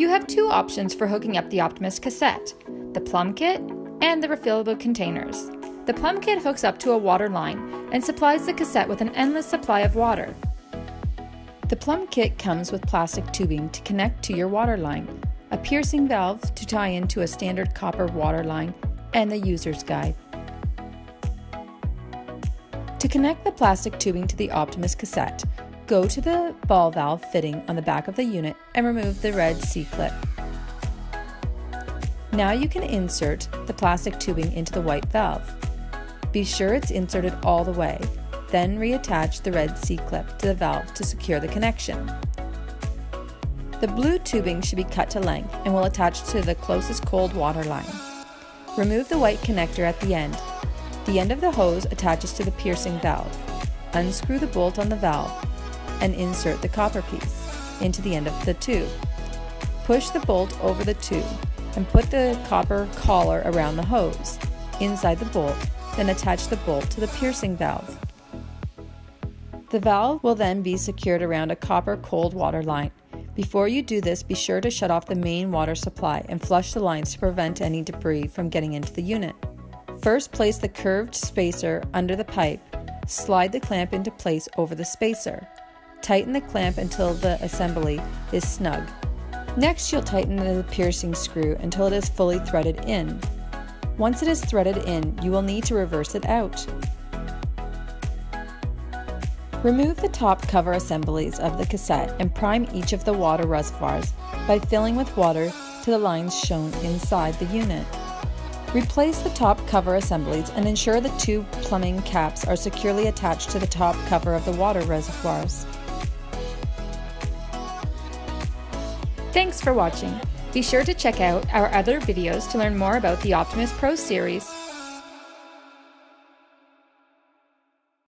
You have two options for hooking up the Opti-myst cassette, the Plumb Kit and the refillable containers. The Plumb Kit hooks up to a water line and supplies the cassette with an endless supply of water. The Plumb Kit comes with plastic tubing to connect to your water line, a piercing valve to tie into a standard copper water line, and the user's guide. To connect the plastic tubing to the Opti-myst cassette, go to the ball valve fitting on the back of the unit and remove the red C-clip. Now you can insert the plastic tubing into the white valve. Be sure it's inserted all the way, then reattach the red C-clip to the valve to secure the connection. The blue tubing should be cut to length and will attach to the closest cold water line. Remove the white connector at the end. The end of the hose attaches to the piercing valve. Unscrew the bolt on the valve and insert the copper piece into the end of the tube. Push the bolt over the tube and put the copper collar around the hose inside the bolt, then attach the bolt to the piercing valve. The valve will then be secured around a copper cold water line. Before you do this, be sure to shut off the main water supply and flush the lines to prevent any debris from getting into the unit. First, place the curved spacer under the pipe. Slide the clamp into place over the spacer. Tighten the clamp until the assembly is snug. Next, you'll tighten the piercing screw until it is fully threaded in. Once it is threaded in, you will need to reverse it out. Remove the top cover assemblies of the cassette and prime each of the water reservoirs by filling with water to the lines shown inside the unit. Replace the top cover assemblies and ensure the two plumbing caps are securely attached to the top cover of the water reservoirs. Thanks for watching. Be sure to check out our other videos to learn more about the Opti-myst Pro series.